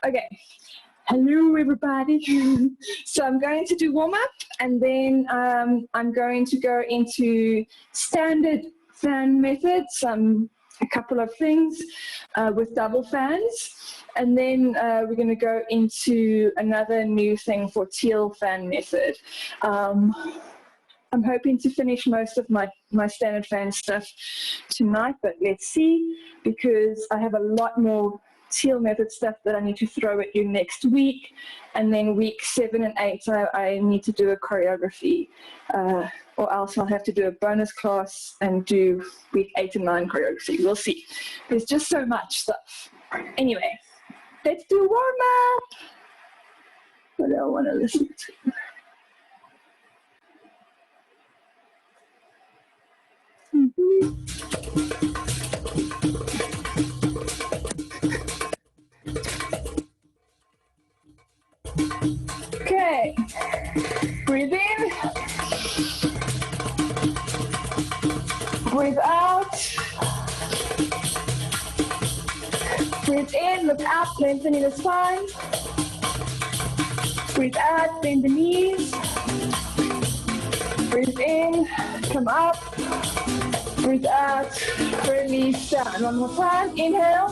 Okay. Hello, everybody. So I'm going to do warm-up, and then I'm going to go into standard fan methods, a couple of things with double fans, and then we're going to go into another new thing for Teel fan method. I'm hoping to finish most of my standard fan stuff tonight, but let's see, because I have a lot more Teel method stuff that I need to throw at you next week, and then week 7 and 8 I need to do a choreography, or else I'll have to do a bonus class and do week 8 and 9 choreography. We'll see. There's just so much stuff. Anyway, let's do warm-up. What do I want to listen to? Okay, breathe in, breathe out, breathe in, look up, lengthening the spine, breathe out, bend the knees, breathe in, come up, breathe out, release down. One more time, inhale,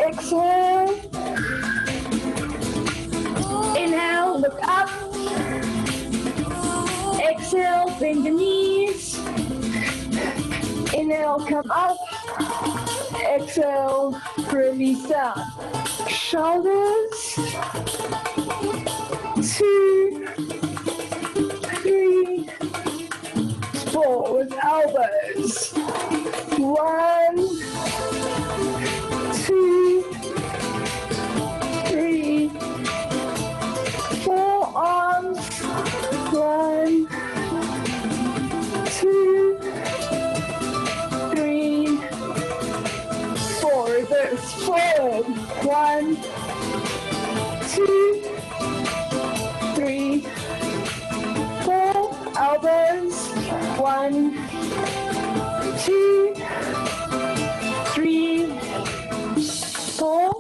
exhale, inhale, look up, exhale, bend the knees, inhale, come up, exhale, release down. Shoulders, 2, 3, 4, with elbows, 1, 2, 3, 4, arms, 1, 2, 3, 4, reverse, forward, 1, 2, 3, 4, elbows, 1, 2, 3, 4,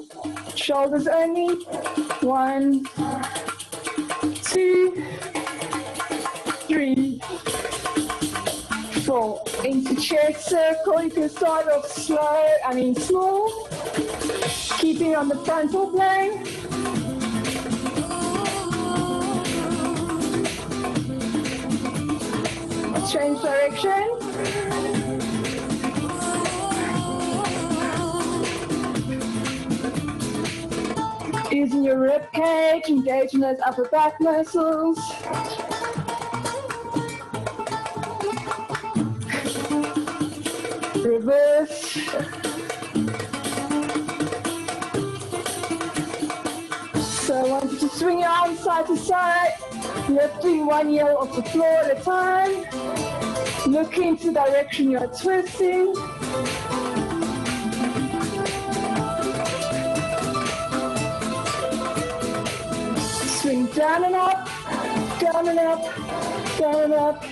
shoulders only, 1, 2, 3, 4. Into chest circle, you can start off small, keeping on the frontal plane. Change direction. Using your rib cage, engaging those upper back muscles. Reverse. So I want you to swing your arms side to side, lifting one heel off the floor at a time. Look into the direction you're twisting. Swing down and up, down and up, down and up.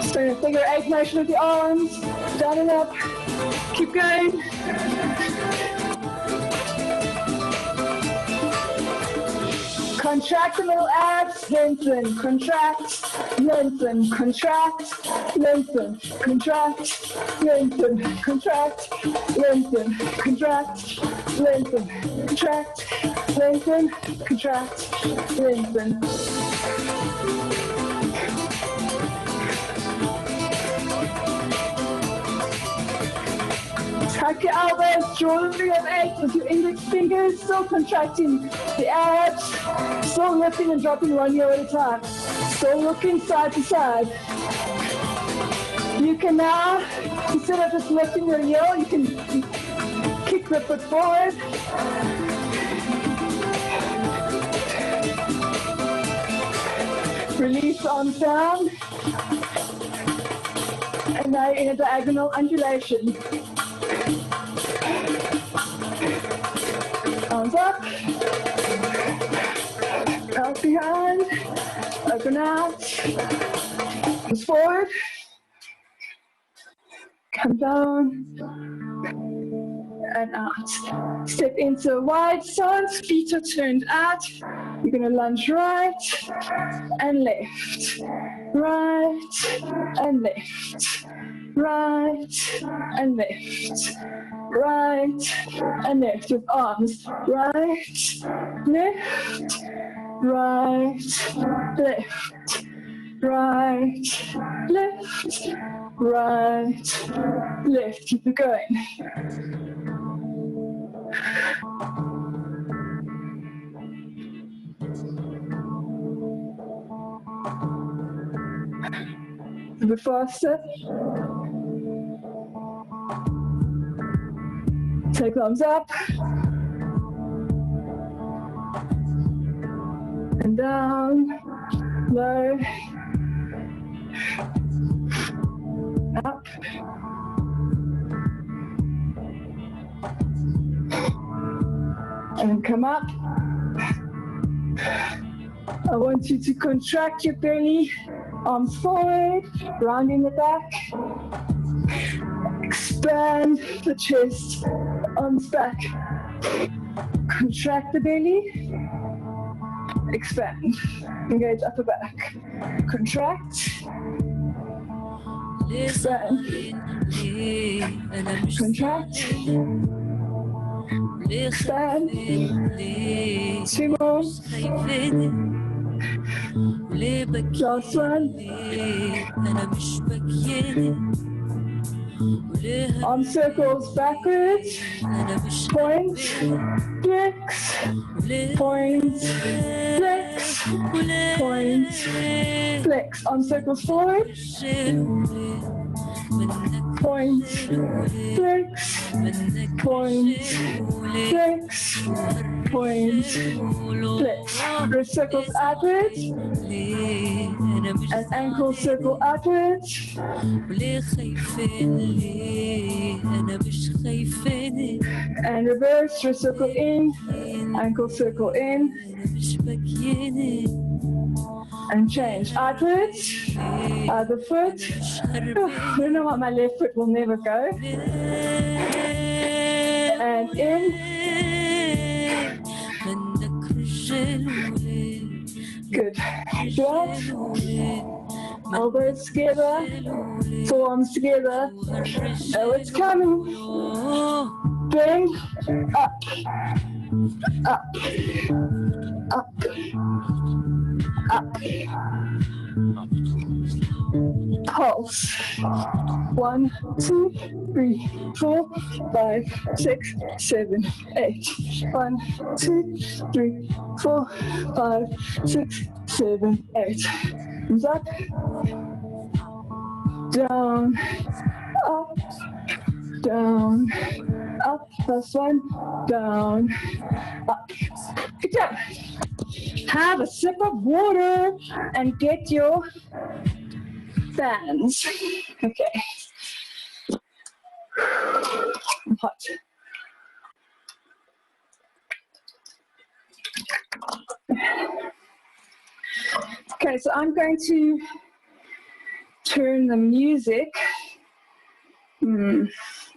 Swing a figure 8 motion with the arms, down and up. Keep going. Contract the middle abs, lengthen, contract, lengthen, contract, lengthen, contract, lengthen, contract, lengthen, contract, lengthen, contract, lengthen, contract, lengthen. Tuck your elbows, draw the figure of 8 with your index fingers, still contracting the abs, still lifting and dropping one heel at a time. Still looking side to side. You can now, instead of just lifting your heel, you can kick the foot forward. Release the arms down. And now you're in a diagonal undulation. Arms up, out behind, open out, arms forward, come down, and out. Step into a wide stance, feet are turned out. You're going to lunge right and left, right and left, right and left, right and left with arms, right, left, right, left, right, left, right, left. Keep it going. A bit faster. Take thumbs up and down, low, up, and come up. I want you to contract your belly, arms forward, rounding the back. Expand the chest, arms back. Contract the belly, expand. Engage upper back. Contract, expand. Contract, expand. 2 more. Last one. Arm circles backwards. Point, flex, point, flex, point, flex. Arm circles forward. Point, flex, point, flex, point, flex. Wrist circles outwards and ankle circle outwards. And reverse, wrist circle in, ankle circle in, and change outwards, other foot. Oh, I don't know what my left foot will never go. And in. Good. Right. Elbows together, forearms together. Oh, it's coming. Bend, up, up, up, up. Pulse. 1, 2, 3, 4, 5, 6, 7, 8. 1, 2, 3, 4, 5, 6, 7, 8. Comes up, down, up, down, up. Last one, down, up. Good job. Have a sip of water and get your fans. Okay. I'm hot. Okay, so I'm going to turn the music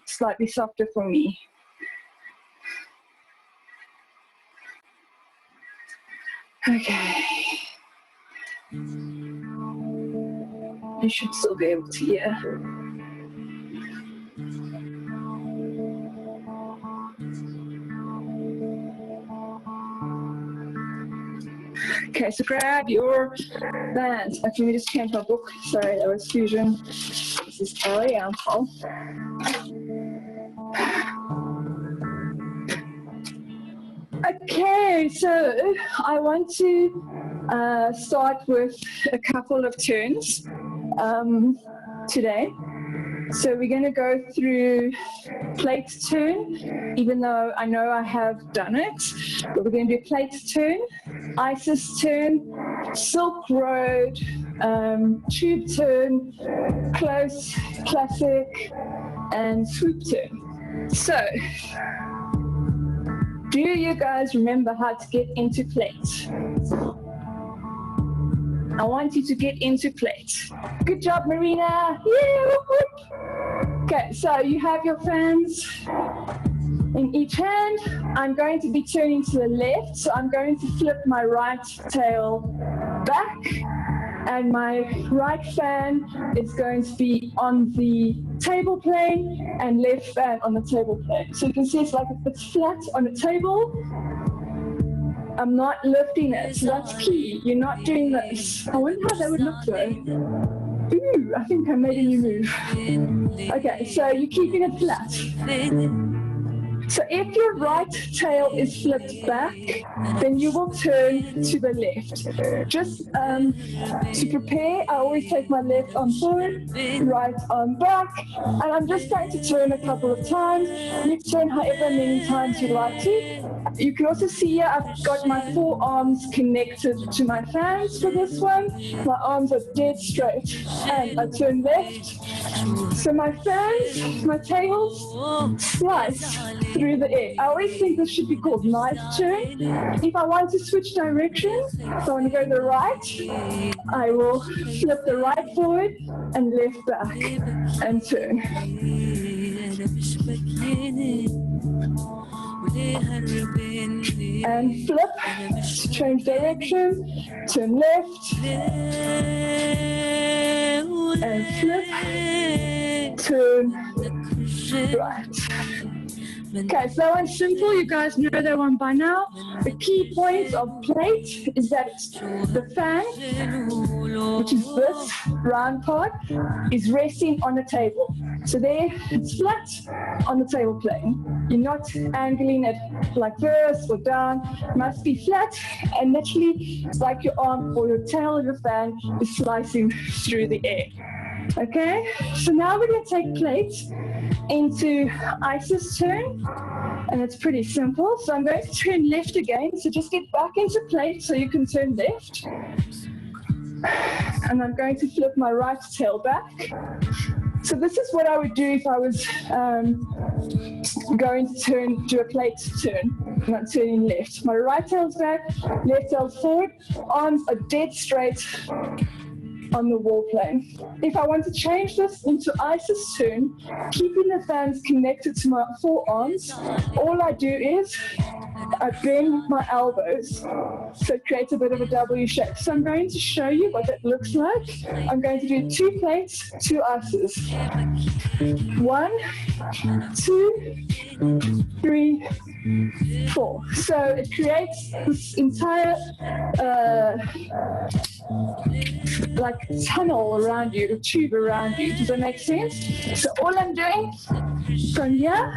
slightly softer for me. Okay. You should still be able to hear. Okay, so grab your bands. Actually, we just changed my book. Sorry, that was Fusion. This is Oriental. Okay, so I want to start with a couple of turns today. So we're going to go through plate turn, even though I know I have done it. But we're going to do plate turn, ISIS turn, Silk Road, tube turn, close, classic, and swoop turn. So, do you guys remember how to get into plate? I want you to get into plate. Good job, Marina. Yeah. Okay, so you have your fans. In each hand, I'm going to be turning to the left, so I'm going to flip my right tail back, and my right fan is going to be on the table plane and left fan on the table plane. So you can see it's like it's flat on the table. I'm not lifting it, so that's key. You're not doing this. I wonder how that would look though. Ooh, I think I made a new move. Okay, so you're keeping it flat. So if your right tail is flipped back, then you will turn to the left. Just to prepare, I always take my left arm forward, right arm back, and I'm just going to turn a couple of times. You can turn however many times you like to. You can also see here I've got my forearms connected to my fans for this one. My arms are dead straight, and I turn left. So my fans, my tails, slice through the air. I always think this should be called knife turn. If I want to switch direction, so I want to go to the right, I will flip the right forward and left back and turn. And flip, change direction, turn left, and flip, turn right. Okay, so that one's simple. You guys know that one by now. The key point of plate is that the fan, which is this round part, is resting on the table. So there, it's flat on the table plane. You're not angling it like this or down. It must be flat, and literally it's like your arm or your tail of the fan is slicing through the air. Okay, so now we're going to take plate into ISIS turn, and it's pretty simple. So I'm going to turn left again, so just get back into plate so you can turn left. And I'm going to flip my right tail back. So this is what I would do if I was going to do a plate turn. I'm not turning left. My right tail's back, left tail's forward, arms are dead straight on the wall plane. If I want to change this into ISIS turn, keeping the fans connected to my forearms, all I do is I bend my elbows. So it creates a bit of a W shape. So I'm going to show you what that looks like. I'm going to do 2 plates, 2 ISIS. 1, 2, 3, 4. So it creates this entire like tunnel around you, a tube around you. Does that make sense? So all I'm doing from here,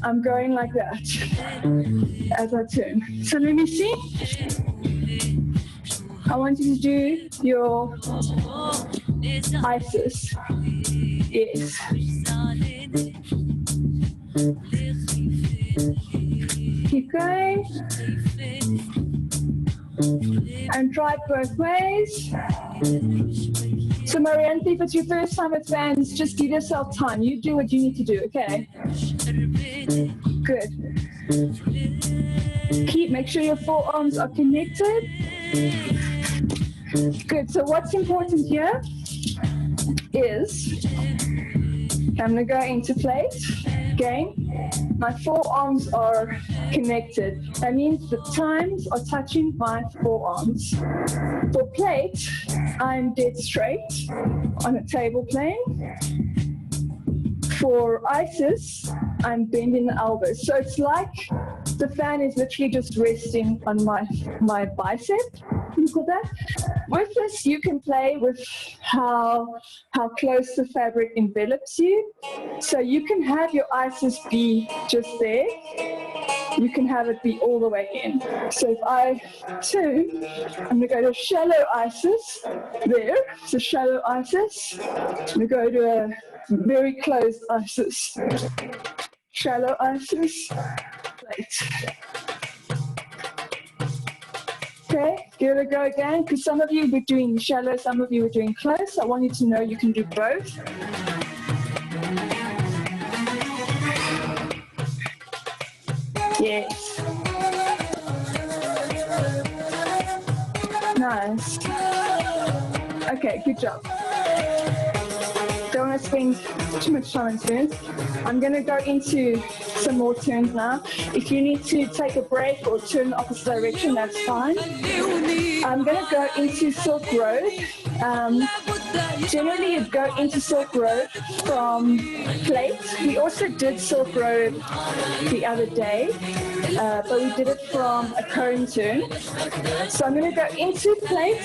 I'm going like that as I turn. So let me see. I want you to do your ISIS. Yes. Keep going. And try it both ways. So Marianne, if it's your first time with fans, just give yourself time. You do what you need to do, okay? Good. Make sure your forearms are connected. Good, so what's important here is, I'm gonna go into plate, again. My forearms are connected. That means the times are touching my forearms. For plate, I'm dead straight on a table plane. For ISIS, I'm bending the elbows. So it's like the fan is literally just resting on my bicep. You call that? With this, you can play with how close the fabric envelops you. So you can have your ISIS be just there. You can have it be all the way in. So if I turn, I'm going to go to shallow ISIS there. So shallow ISIS. I'm going to go to a very closed ISIS. Shallow ISIS. Plate. Okay, give it a go again, because some of you were doing shallow, some of you were doing close. I want you to know you can do both. Yes. Nice. Okay, good job. Don't want want to spend too much time on turns. I'm going to go into some more turns now. If you need to take a break or turn the opposite direction, that's fine. I'm going to go into Silk Road. Generally, you go into Silk Road from plate. We also did Silk Road the other day, but we did it from a cone turn. So I'm going to go into plate.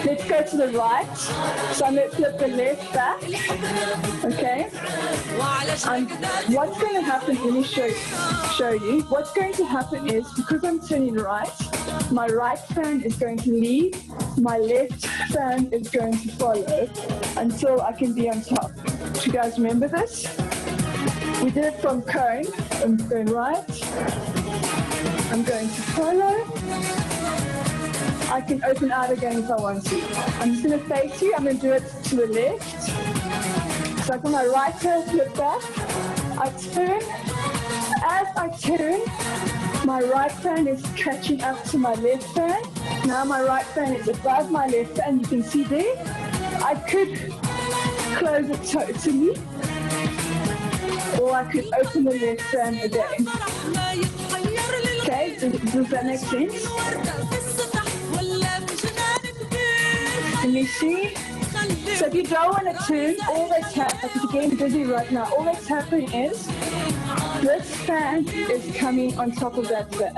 Let's go to the right. So I'm going to flip the left back. Okay. What's going to happen, let me show you. What's going to happen is, because I'm turning right, my right fan is going to lead, my left fan is going to follow until I can be on top. Do you guys remember this? We did it from cone. I'm going right. I'm going to follow. I can open out again if I want to. I'm just going to face you. I'm going to do it to the left. So I put my right tail flip back. I turn. As I turn, my right fan is catching up to my left fan. Now my right fan is above my left fan. You can see there. I could close it totally, or I could open the left fan again. Okay, does that make sense? Can you see? So if you don't want to turn, all that's happening, because you're getting busy right now, all that's happening is this fan is coming on top of that fan,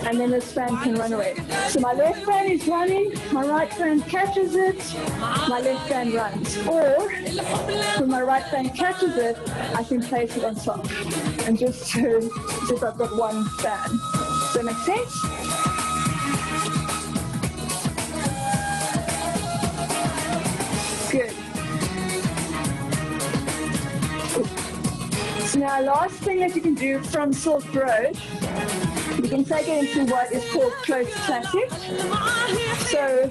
and then this fan can run away. So my left fan is running, my right fan catches it, my left fan runs. Or, when my right fan catches it, I can place it on top and just turn as if I've got one fan. Does that make sense? Good. So now, last thing that you can do from Silk Road, you can take it into what is called close classic. So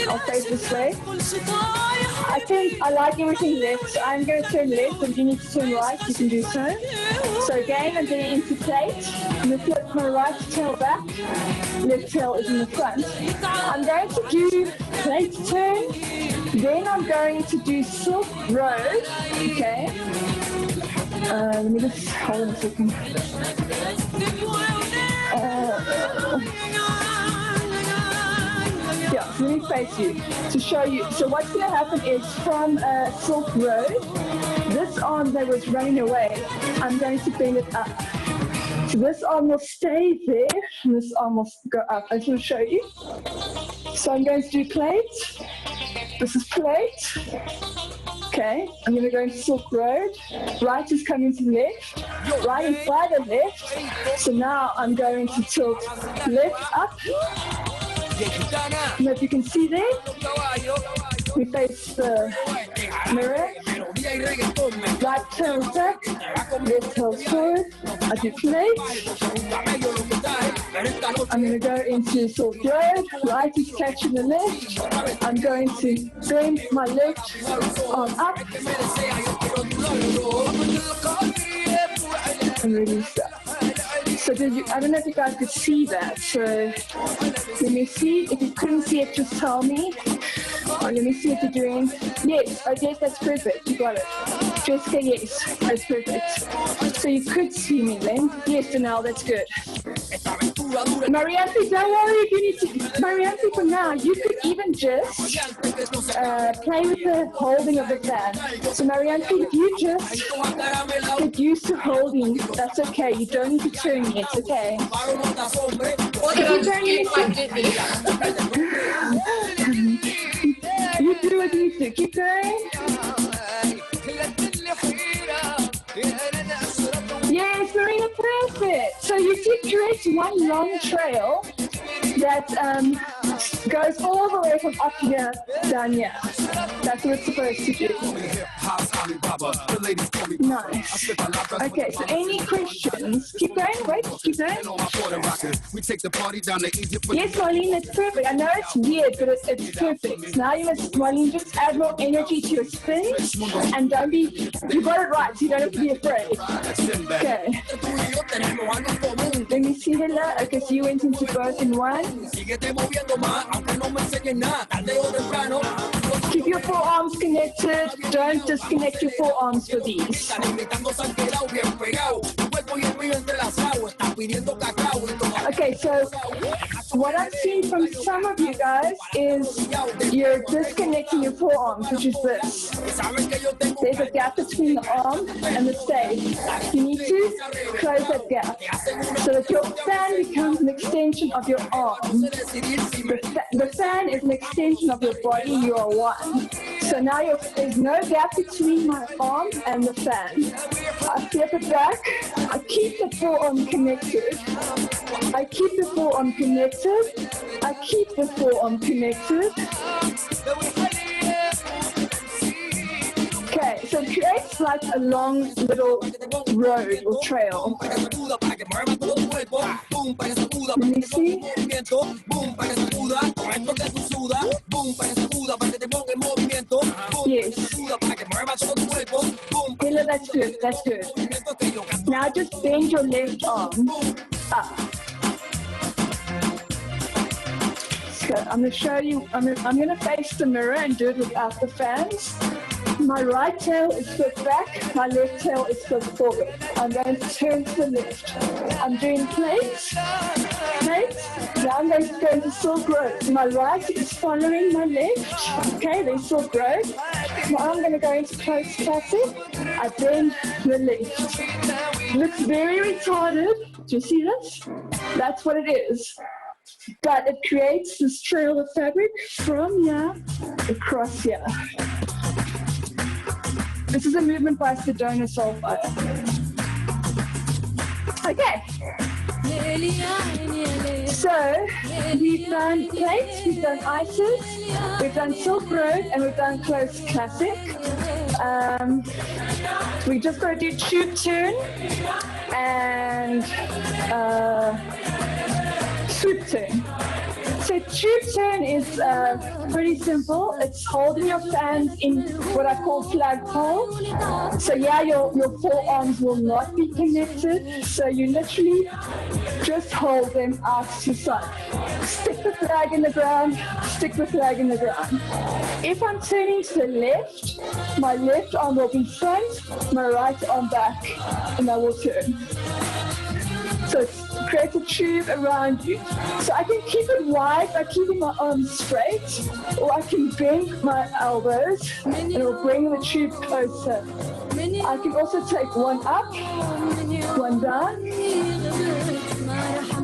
I'll face this way. I think I like everything left, so I'm going to turn left, and if you need to turn right, you can do so. So again, I'm getting into plate. I'm going to flip my right tail back. Left tail is in the front. I'm going to do plate turn. Then I'm going to do Silk Road. Okay. Let me just hold on a second. Yeah, let me face you to show you. So what's going to happen is from Silk Road, this arm that was running away, I'm going to bring it up. So this arm will stay there, and this arm will go up. I just want to show you. So I'm going to do plate. This is plate. Okay, I'm going to go into Silk Road. Right is coming to the left. Right is by the left. So now I'm going to tilt left up. And if you can see there, we face the mirror. Right tails back, left tails forward. I do plate. I'm going to go into Silk Road. Right is catching the left. I'm going to bend my left arm up and release that. So I don't know if you guys could see that. So let me see. If you couldn't see it, just tell me. Or let me see what you're doing. Yes. Oh, yes, that's perfect. You got it. Jessica, yes. That's perfect. So you could see me then. Yes, Danelle, that's good. Marianthi, don't worry if you need to. Marianthi, for now, you could even just play with the holding of the fan. So Marianthi, if you just get used to holding, that's okay. You don't need to turn it, okay? If you turn it, you do what you need to. Keep going. Yes, Marina, perfect. So you did direct one long trail that goes all the way from up here down here. That's what it's supposed to do. Nice. Okay, so any questions? Keep going, wait, keep going. Yes, Marlene, that's perfect. I know it's weird, but it's perfect. Now you must, Marlene, just add more energy to your spin, and don't be, you got it right, so you don't have to be afraid. Okay. Let me see, Hela? Okay, so you went into both in one. Keep your forearms connected. Don't disconnect your forearms for these. Okay, so what I'm seeing from some of you guys is you're disconnecting your forearms, which is this. There's a gap between the arm and the stage. You need to close that gap so that your fan becomes an extension of your arm. The fan is an extension of your body. You are one. So now there's no gap between my arm and the fan. I flip it back. I keep the forearm connected. I keep the forearm connected. I keep the forearm connected. Okay, so it creates like a long little road or trail. Let me see. Yes. Hela, that's good, that's good. Now just bend your left arm up. So I'm going to show you, I'm going to face the mirror and do it without the fans. My right tail is flipped back, my left tail is flipped forward. I'm going to turn to the left. I'm doing plates. Now I'm going to go into silk road. My right is following my left. Okay, there's silk road. Now I'm going to go into close classic. I bend the left. Looks very retarded. Do you see this? That's what it is. But it creates this trail of fabric from here across here. This is a movement by Sedona Sulfide. Okay. So we've done plates, we've done ices, we've done silk road, and we've done close classic. We just got to do tube turn and swoop turn. So tube turn is pretty simple. It's holding your fans in what I call flagpole. So yeah, your forearms will not be connected. So you literally just hold them out to side. Stick the flag in the ground, stick the flag in the ground. If I'm turning to the left, my left arm will be front, my right arm back, and I will turn. So it creates a tube around you. So I can keep it wide by keeping my arms straight, or I can bend my elbows and it will bring the tube closer. I can also take one up, one down.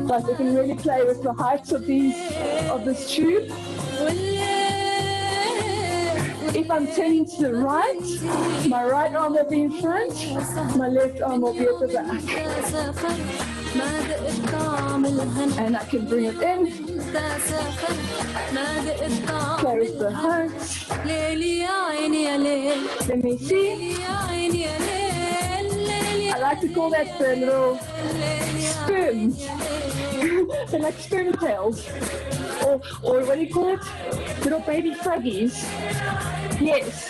Like I can really play with the heights of this tube. If I'm turning to the right, my right arm will be in front, my left arm will be at the back. And I can bring it in, play with the hearts. Let me see. I like to call that the little sperms. They're like sperm tails. Or what do you call it? Little baby froggies. Yes.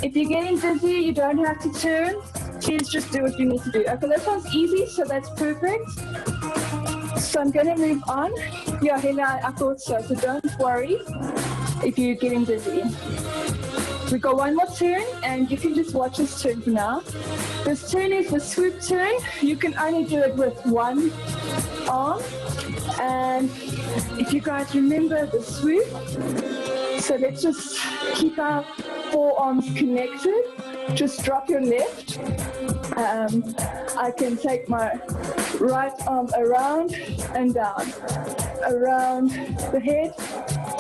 If you're getting dizzy, you don't have to turn. Please just do what you need to do. Okay, that sounds easy, so that's perfect. So I'm going to move on. Yeah, Hela, I thought so, so don't worry if you're getting dizzy. We got one more turn, and you can just watch this turn for now. This turn is the swoop turn. You can only do it with one arm. And if you guys remember the swoop, so let's just keep our forearms connected. Just drop your left. I can take my right arm around and down, around the head.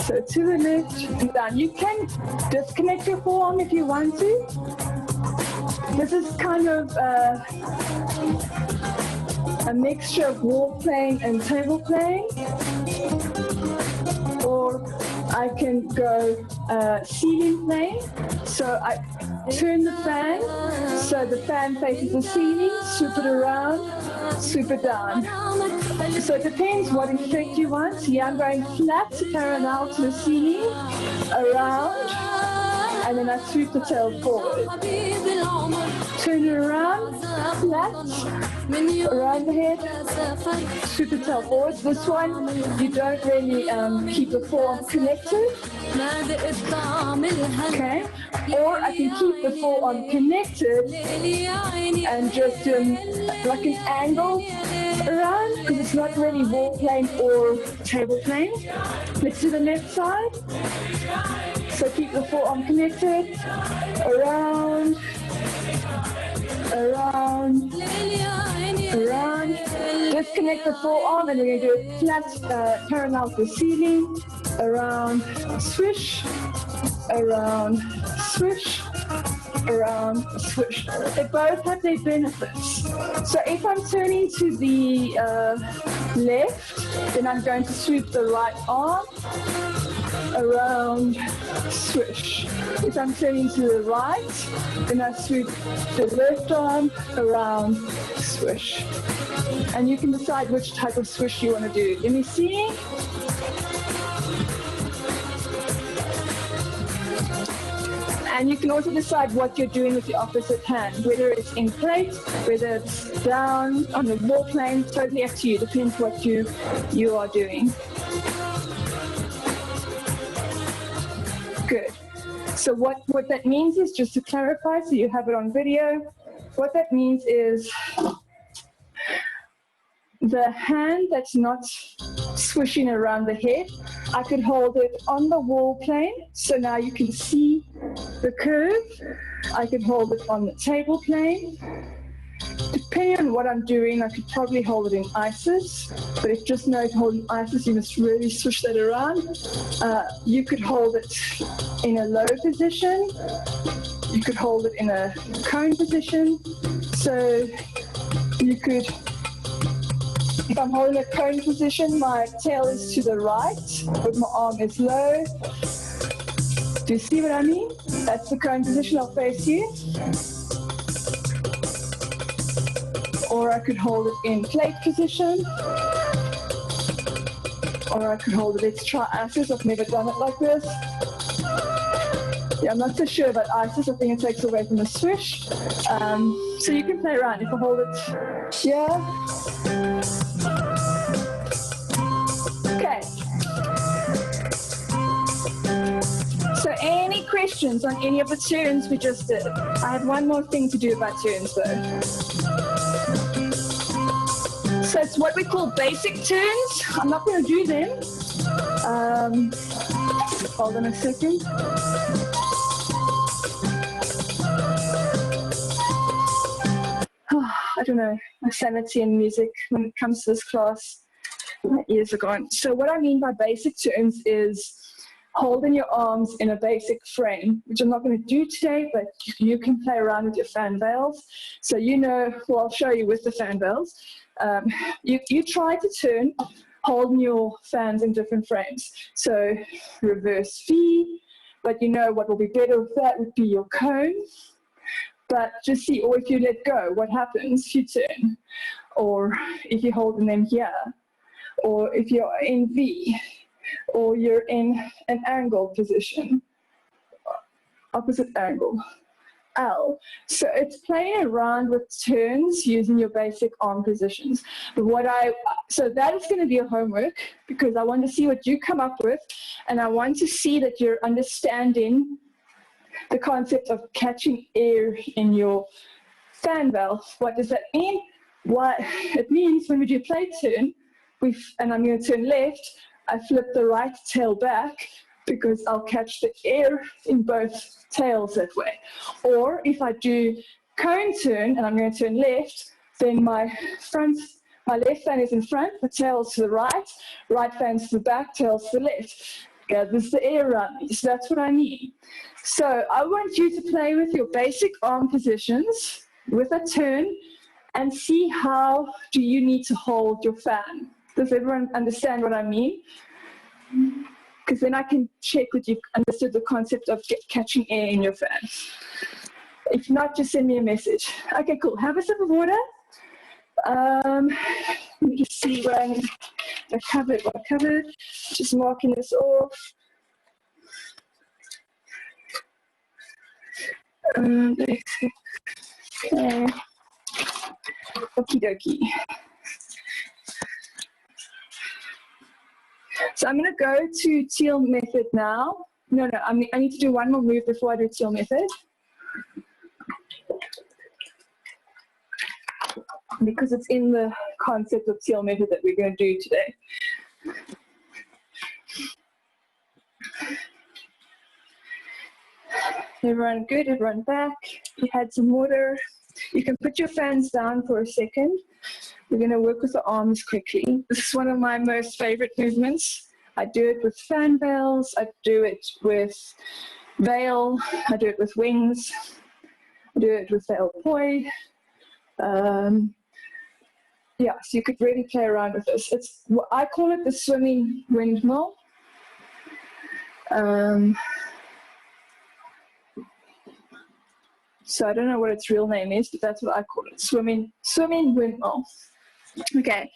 So to the left and down. You can disconnect your forearm if you want to. This is kind of a mixture of wall playing and table playing. Or I can go ceiling playing. So I turn the fan, so the fan faces the ceiling, swoop it around, swoop it down. So it depends what effect you want. Here I'm going flat parallel to the ceiling, around, and then I sweep the tail forward. Turn it around, flat, around the head, sweep the tail forward. This one, you don't really keep the forearm connected. Okay, or I can keep the forearm connected and just like an angle around, because it's not really wall plane or table plane. Let's do the left side. So keep the forearm connected, around, around, around. Disconnect the forearm and we're going to do it flat, parallel to the ceiling, around, swish, around, swish, around, swish. They both have their benefits. So if I'm turning to the left, then I'm going to sweep the right arm, around, swish. If I'm turning to the right, then I sweep the left arm, around, swish. And you can decide which type of swish you want to do. Let me see. And you can also decide what you're doing with your opposite hand, whether it's in plate, whether it's down on the wall plane, totally up to you, depends what you are doing. Good. So what that means is, just to clarify, so you have it on video, what that means is the hand that's not swishing around the head, I could hold it on the wall plane, so now you can see the curve. I could hold it on the table plane. Depending on what I'm doing, I could probably hold it in ISIS, but if just know to hold in ISIS, you must really swish that around. You could hold it in a low position. You could hold it in a cone position. So you could, if I'm holding a cone position, my tail is to the right, but my arm is low. Do you see what I mean? That's the cone position. I'll face you. Or I could hold it in plate position. Or I could hold it, let's try ISIS. I've never done it like this. Yeah, I'm not so sure about ISIS. I think it takes away from the swish. So you can play around. If I hold it here. Okay. So any questions on any of the turns we just did? I have one more thing to do about turns though. So it's what we call basic turns. I'm not going to do them. Hold on a second. I don't know, my sanity and music when it comes to this class, my ears are gone. So what I mean by basic turns is holding your arms in a basic frame, which I'm not going to do today, but you can play around with your fan veils. So you know, well, I'll show you with the fan veils. You try to turn holding your fans in different frames. So reverse V, but you know what will be better with that would be your cone. But just see, or if you let go, what happens if you turn? Or if you're holding them here, or if you're in V, or you're in an angle position, opposite angle, L. So it's playing around with turns using your basic arm positions. But so that is going to be a homework, because I want to see what you come up with, and I want to see that you're understanding the concept of catching air in your fan valve. What does that mean? What it means when we do plate turn, and I'm going to turn left, I flip the right tail back because I'll catch the air in both tails that way. Or if I do cone turn and I'm going to turn left, then my left fan is in front, the tail's to the right fan's to the back, tail's to the left. Gathers the air around me. So that's what I mean. So I want you to play with your basic arm positions with a turn and see how do you need to hold your fan. Does everyone understand what I mean? Because then I can check that you've understood the concept of catching air in your fan. If not, just send me a message. Okay, cool. Have a sip of water. Let me just see what I covered. What I covered. Just marking this off. Basic. Okay. Okie dokie. So I'm going to go to Teel Method now. No, I need to do one more move before I do Teel Method. Because it's in the concept of Teel Method that we're going to do today. Everyone good? Everyone back? You had some water? You can put your fans down for a second. We're going to work with the arms quickly. This is one of my most favorite movements. I do it with fan veils. I do it with veil. I do it with wings. I do it with veil poi. Yeah, so you could really play around with this. I call it the swimming windmill. So I don't know what its real name is, but that's what I call it, swimming windmill. Okay,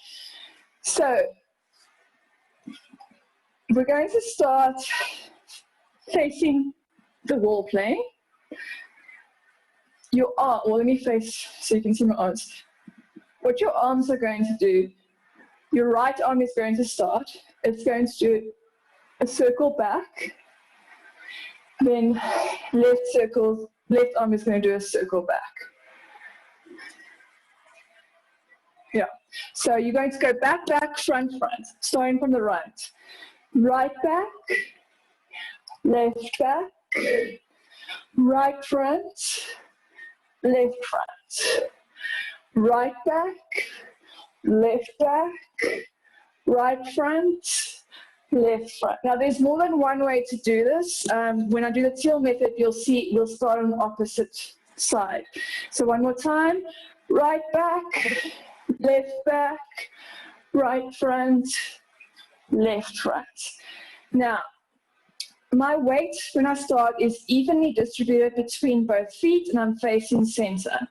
so we're going to start facing the wall plane. Your arm, well, let me face so you can see my arms. What your arms are going to do, your right arm is going to start. It's going to do a circle back. Then left arm is going to do a circle back. Yeah. So you're going to go back, back, front, front, starting from the right. Right back, left back, right front, left front. Right back, left back, right front, left front. Now there's more than one way to do this. When I do the Teel Method, you'll see we'll start on the opposite side. So one more time, right back, right front, left front. Now, my weight when I start is evenly distributed between both feet and I'm facing center.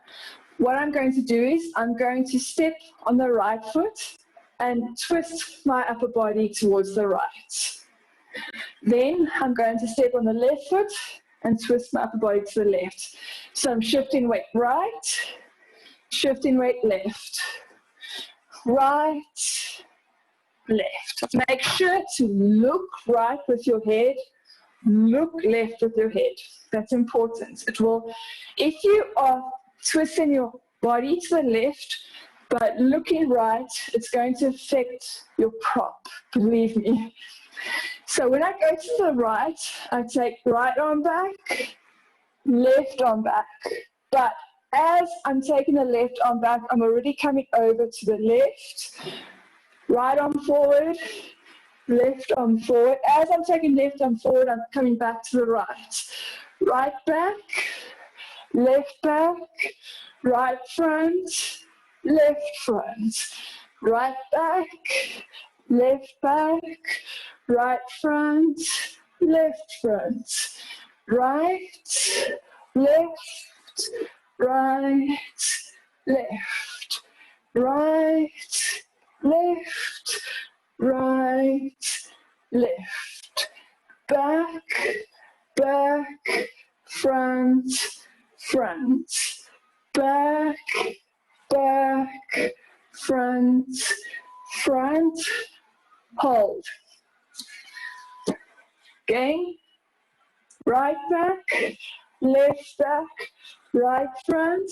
What I'm going to do is I'm going to step on the right foot and twist my upper body towards the right. Then I'm going to step on the left foot and twist my upper body to the left. So I'm shifting weight right, shifting weight left, right, left. Make sure to look right with your head, look left with your head. That's important. It will, if you are twisting your body to the left, but looking right, it's going to affect your prop, believe me. So when I go to the right, I take right arm back, left arm back. But as I'm taking the left arm back, I'm already coming over to the left. Right arm forward, left arm forward. As I'm taking left arm forward, I'm coming back to the right. Right back, left back, right front, left front, right back, left back, right front, left front, right, left, right, left, right, left, right, left, back, back, front, front, back, back, front, front, hold. Again, right back, left back, right front,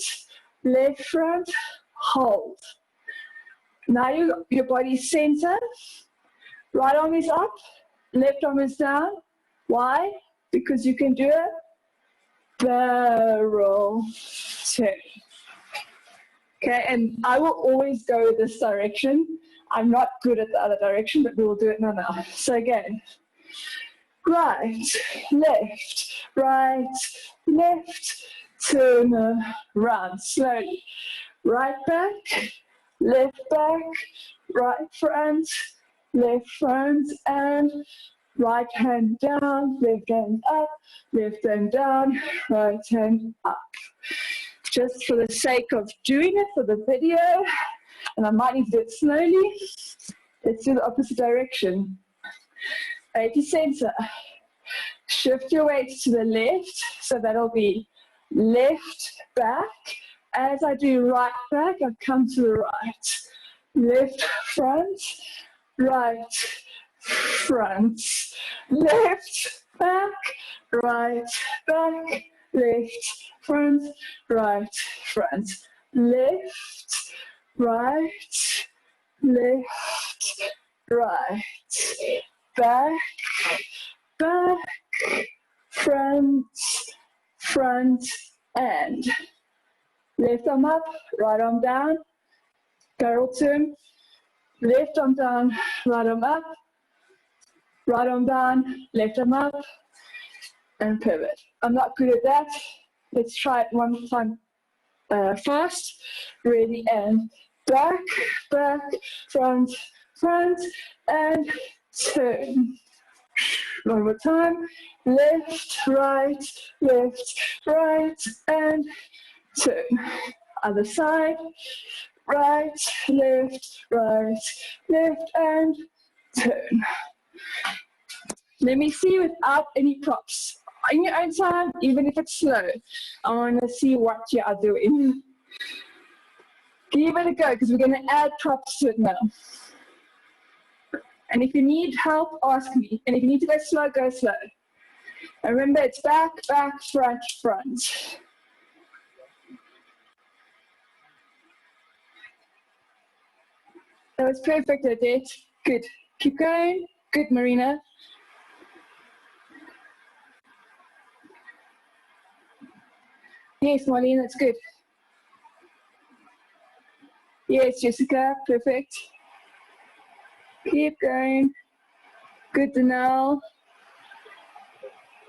left front, hold. Now your body's centered, right arm is up, left arm is down. Why? Because you can do a barrel turn. Okay, and I will always go this direction. I'm not good at the other direction, but we will do it now. So again, right, left, turn around slowly. Right back, left back, right front, and right hand down, left hand up, left hand down, right hand up. Just for the sake of doing it for the video, and I might need to do it slowly, let's do the opposite direction. 80 center. Shift your weight to the left, so that'll be left back. As I do right back, I come to the right. Left front, right front, left back, right back, left front, right front, left, right, left, right, back, back, front, front, and left arm up, right arm down, barrel turn, left arm down, right arm up, right arm down, left arm up, and pivot. I'm not good at that. Let's try it one more time fast. Ready, and back, back, front, front, and turn. One more time. Left, right, and turn. Other side. Right, left, and turn. Let me see without any props. In your own time, even if it's slow. I want to see what you are doing. Give it a go, because we're going to add props to it now. And if you need help, ask me. And if you need to go slow, go slow. And remember, it's back, back, front, front. That was perfect, Odette. Good. Keep going. Good, Marina. Yes, Marlene, that's good. Yes, Jessica, perfect. Keep going. Good, Danelle.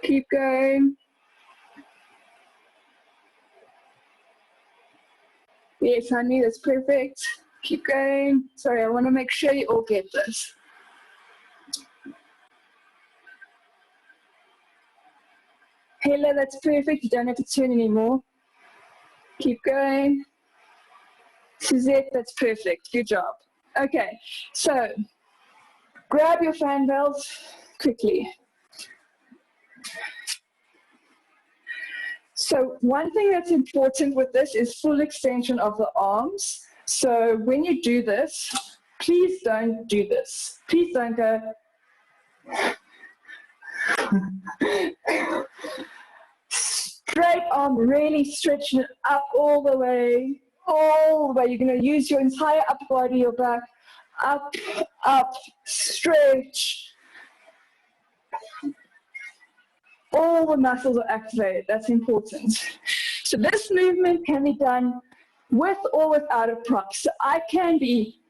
Keep going. Yes, honey, that's perfect. Keep going. Sorry, I want to make sure you all get this. Hela, that's perfect. You don't have to turn anymore. Keep going. Suzette, that's perfect. Good job. Okay, so grab your fan belts quickly. So one thing that's important with this is full extension of the arms. So when you do this, please don't do this. Please don't go. Straight arm, really stretching it up all the way. All the way. You're going to use your entire upper body, your back. Up, up, stretch. All the muscles are activated. That's important. So this movement can be done with or without a prop. So I can be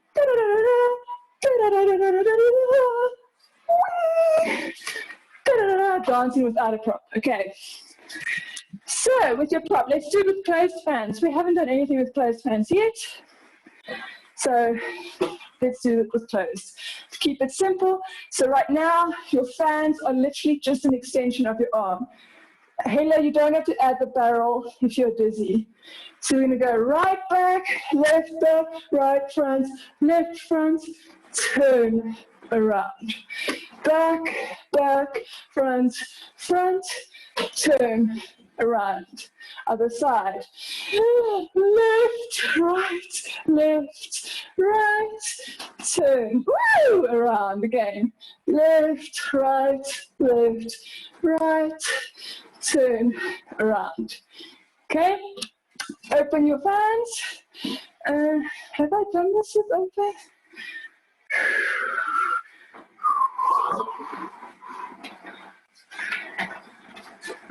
dancing without a prop. Okay. So with your prop, let's do it with closed fans. We haven't done anything with closed fans yet. So let's do it with closed. To keep it simple. So right now, your fans are literally just an extension of your arm. Hela, you don't have to add the barrel if you're dizzy. So we're going to go right back, right front, left front, turn around. Back, back, front, front, turn around. Other side. Left, right, turn. Woo! Around again. Left, right, turn around. Okay? Open your fans. Have I done this with open?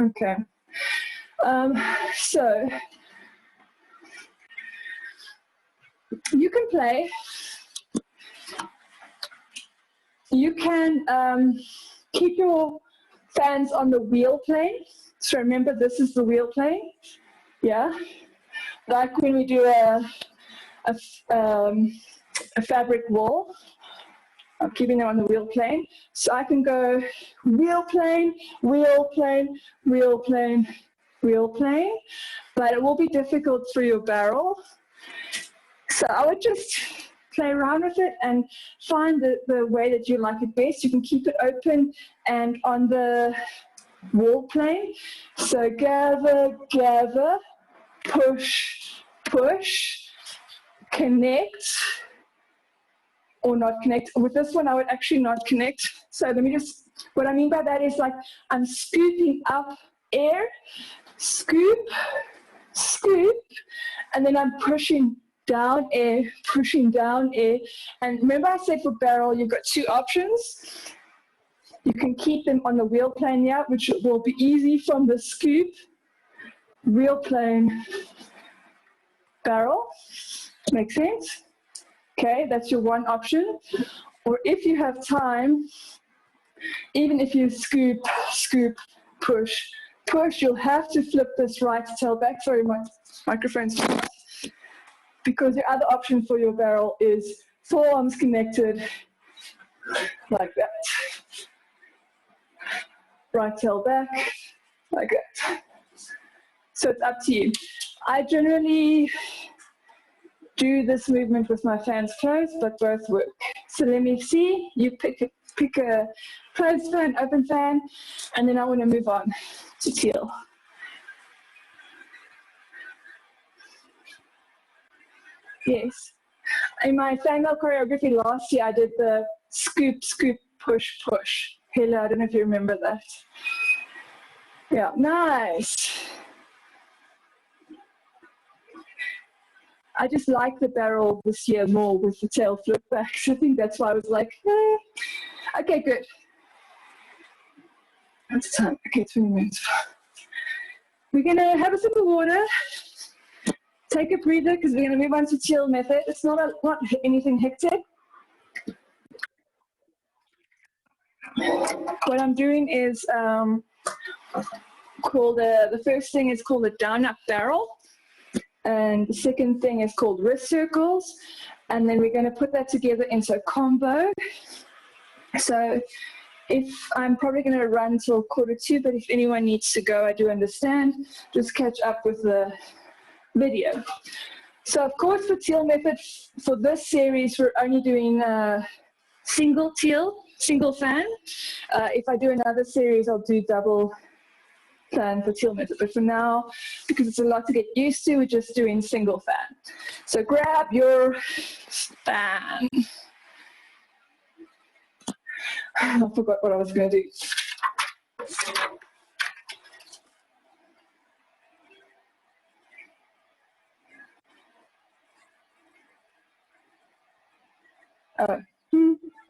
Okay. So you can play. You can keep your fans on the wheel plane. So remember, this is the wheel plane. Yeah. Like when we do a fabric wall. I'm keeping it on the wheel plane. So I can go wheel plane, wheel plane, wheel plane, wheel plane. But it will be difficult for your barrel. So I would just play around with it and find the way that you like it best. You can keep it open, and on the wall plane. So gather, gather, push, push, connect, or not connect. With this one, I would actually not connect. So let me just, what I mean by that is like I'm scooping up air, scoop, scoop, and then I'm pushing down air, pushing down air. And remember I said for barrel, you've got two options. You can keep them on the wheel plane here, which will be easy from the scoop, wheel plane, barrel. Make sense? Okay, that's your one option. Or if you have time, even if you scoop, scoop, push, push, you'll have to flip this right tail back. Sorry, my microphone's too hot. Because the other option for your barrel is forearms connected like that. Right tail back, like that. So it's up to you. I generally do this movement with my fans closed, but both work. So let me see, you pick a closed fan, open fan, and then I want to move on to Teel. Yes. In my fangirl choreography last year, I did the scoop, scoop, push, push. Hello, I don't know if you remember that. Yeah, nice. I just like the barrel this year more with the tail flip back. So I think that's why I was like, eh. Okay, good. What's the time? Okay, 20 minutes. We're going to have a sip of water. Take a breather because we're going to move on to Teel Method. It's not anything hectic. What I'm doing is the first thing is called a down-up barrel. And the second thing is called wrist circles. And then we're going to put that together into a combo. So if I'm probably going to run till 1:45, but if anyone needs to go, I do understand. Just catch up with the video. So of course for Teel Method, for this series, we're only doing single Teel, single fan. If I do another series, I'll do double fan for Teel Method. But for now, because it's a lot to get used to, we're just doing single fan. So grab your fan. I forgot what I was going to do. Oh,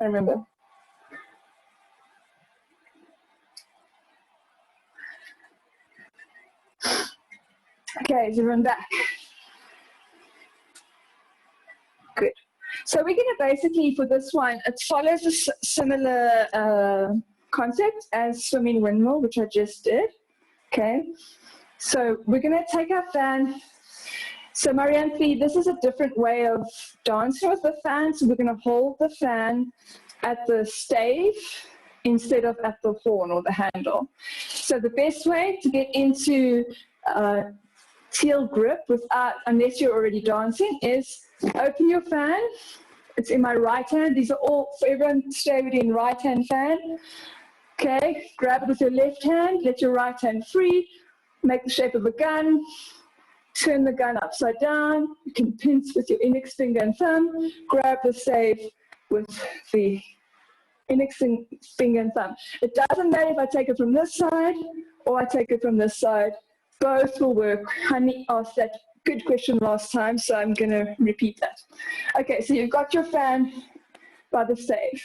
I remember. Okay, so run back. Good. So we're going to basically, for this one, it follows a similar concept as swimming windmill, which I just did. Okay. So we're going to take our fan. So Marianne, this is a different way of dancing with the fan. So we're going to hold the fan at the stave instead of at the horn or the handle. So the best way to get into Teel grip without, unless you're already dancing, is open your fan. It's in my right hand. These are all, for everyone, stay within right hand fan. Okay, grab it with your left hand, let your right hand free, make the shape of a gun, turn the gun upside down. You can pinch with your index finger and thumb, grab the stave with the index finger and thumb. It doesn't matter if I take it from this side or I take it from this side. Both will work. Honey asked that good question last time, so I'm going to repeat that. Okay, so you've got your fan by the stave.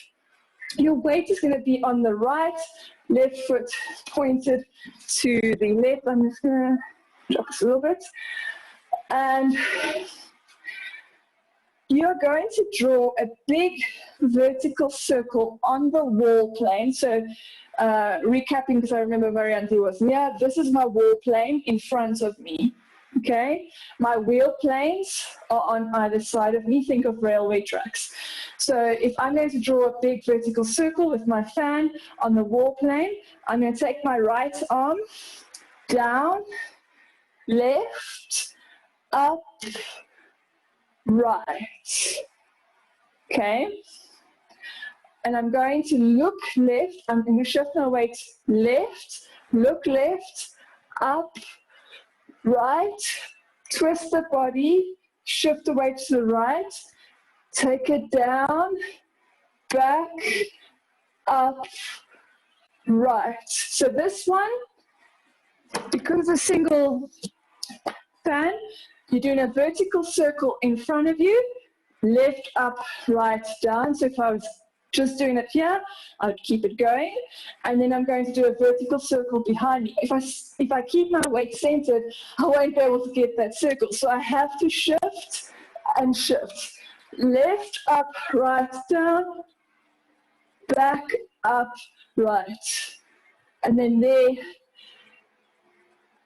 Your weight is going to be on the right, left foot pointed to the left. I'm just going to drop this a little bit. And you're going to draw a big vertical circle on the wall plane. So recapping, because I remember Marianne wasn't here, this is my wall plane in front of me. Okay, my wheel planes are on either side of me. Think of railway tracks. So if I'm going to draw a big vertical circle with my fan on the wall plane, I'm going to take my right arm down, left, up, right. Okay, and I'm going to look left. I'm going to shift my weight left, look left, up, right, twist the body, shift the weight to the right, take it down, back, up, right. So this one, because it's a single fan, you're doing a vertical circle in front of you, left, up, right, down. So if I was just doing it here, I'd keep it going. And then I'm going to do a vertical circle behind me. If I keep my weight centered, I won't be able to get that circle. So I have to shift and shift. Left, up, right, down, back, up, right. And then there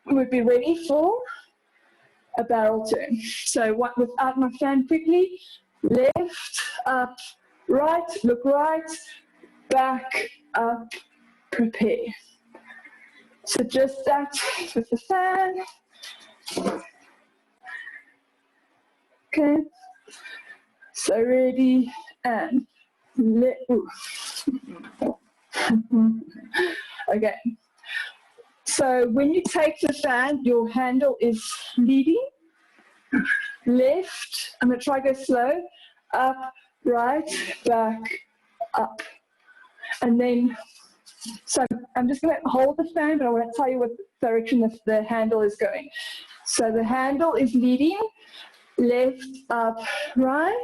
we'd be ready for a barrel turn. So without my fan quickly, left, up, right, look right, back, up, prepare. So just that with the fan. Okay. So ready and okay. So when you take the fan, your handle is leading. Left, I'm going to try to go slow. Up, right, back, up. And then, so I'm just going to hold the fan, but I want to tell you what direction the handle is going. So the handle is leading. Left, up, right.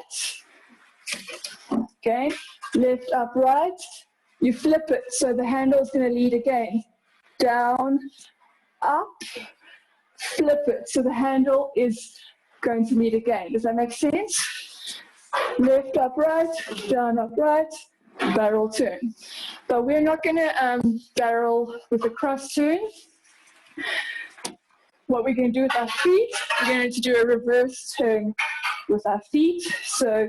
Okay, left, up, right. You flip it, so the handle is going to lead again. Down, up, flip it, so the handle is going to lead again. Does that make sense? Left, up, right, down, up, right, barrel turn. But we're not going to barrel with a cross turn. What we're going to do with our feet, we're going to do a reverse turn with our feet. So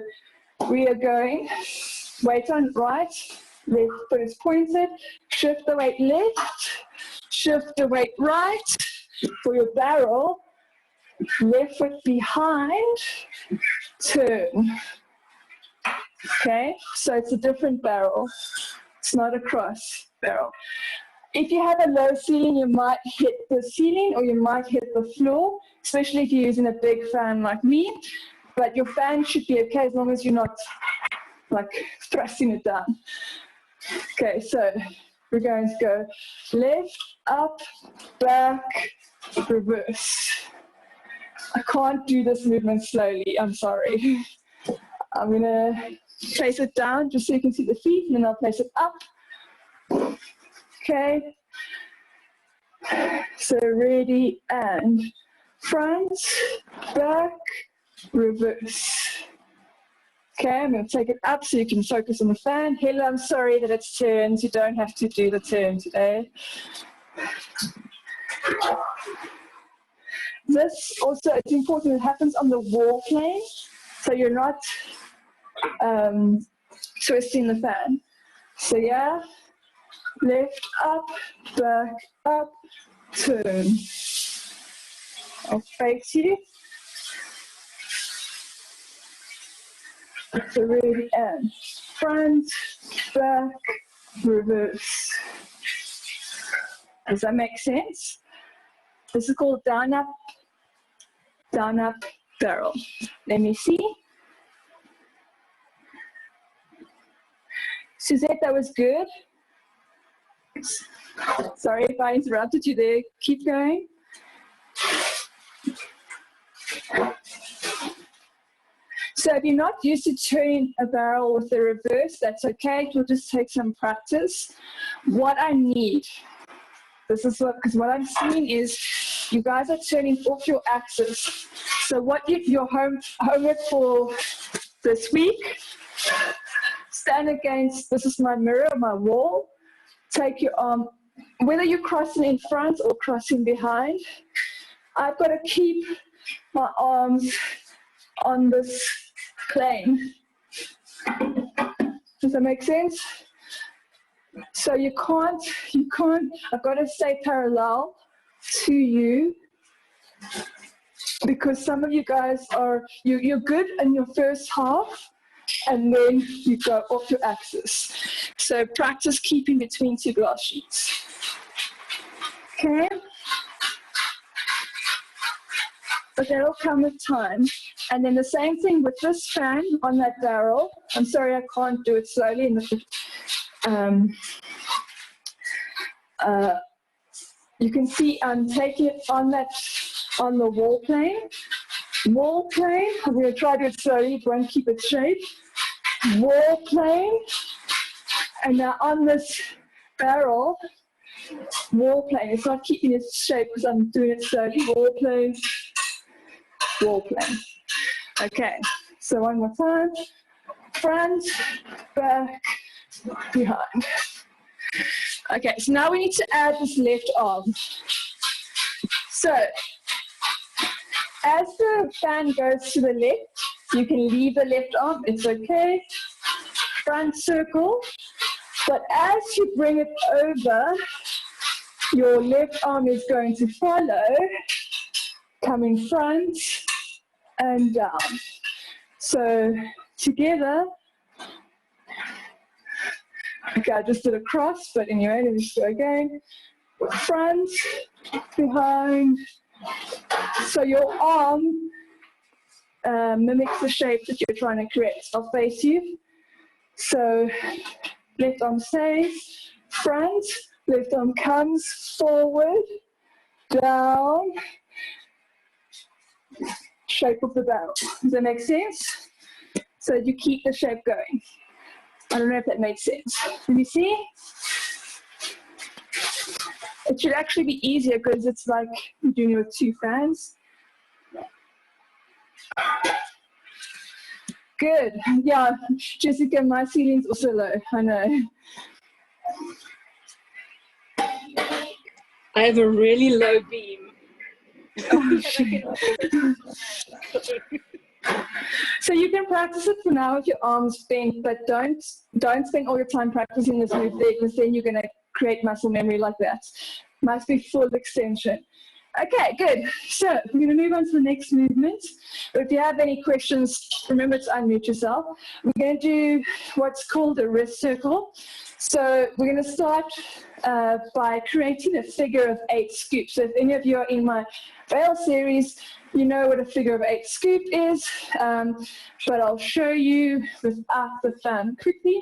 we are going, weight on right, left foot is pointed, shift the weight left, shift the weight right. For your barrel, left foot behind, turn. Okay, so it's a different barrel. It's not a cross barrel. If you have a low ceiling, you might hit the ceiling or you might hit the floor, especially if you're using a big fan like me. But your fan should be okay as long as you're not like thrusting it down. Okay, so we're going to go left, up, back, reverse. I can't do this movement slowly, I'm sorry. I'm going to place it down just so you can see the feet, and then I'll place it up. Okay, so ready and front, back, reverse. Okay, I'm going to take it up so you can focus on the fan. Hello, I'm sorry that it's turns. You don't have to do the turn today. This also, it's important, it happens on the wall plane, so you're not twisting the fan. So yeah, left, up, back, up, turn. I'll face you. So ready and front, back, reverse. Does that make sense? This is called down, up, barrel. Let me see. Suzette, that was good. Sorry if I interrupted you there. Keep going. So if you're not used to turning a barrel with the reverse, that's okay. It will just take some practice. What I need, because what I'm seeing is you guys are turning off your axis. So what your homework for this week, stand against, this is my mirror, my wall. Take your arm, whether you're crossing in front or crossing behind, I've got to keep my arms on this plane. Does that make sense? So you can't, I've got to stay parallel to you, because some of you guys are, you're good in your first half, and then you go off your axis. So practice keeping between two glass sheets. Okay? But that'll come with time. And then the same thing with this fan on that barrel. I'm sorry I can't do it slowly. You can see I'm taking it on the wall plane. Wall plane, I'm going to try to do it slowly, it won't keep its shape. Wall plane, and now on this barrel, wall plane. It's not keeping its shape because I'm doing it slowly. Wall plane, wall plane. Okay, so one more time. Front, back, behind. Okay, so now we need to add this left arm. So, as the fan goes to the left, you can leave the left arm, it's okay. Front circle, but as you bring it over, your left arm is going to follow, coming front and down. So, together, okay, I just did a cross, but anyway, let me just go again. Front, behind. So your arm mimics the shape that you're trying to create. I'll face you. So left arm stays, front, left arm comes forward, down, shape of the barrel. Does that make sense? So you keep the shape going. I don't know if that makes sense. Can you see? It should actually be easier because it's like you're doing it with two fans. Good. Yeah, Jessica, my ceiling's also low. I know. I have a really low beam. Oh, shit. So you can practice it for now with your arms bent, but don't spend all your time practicing this move there because then you're going to create muscle memory like that. Must be full extension. Okay, good. So we're going to move on to the next movement. But if you have any questions, remember to unmute yourself. We're going to do what's called a wrist circle. So we're going to start by creating a figure of 8 scoops. So if any of you are in my rail series, you know what a figure of 8 scoop is, but I'll show you without the fan quickly.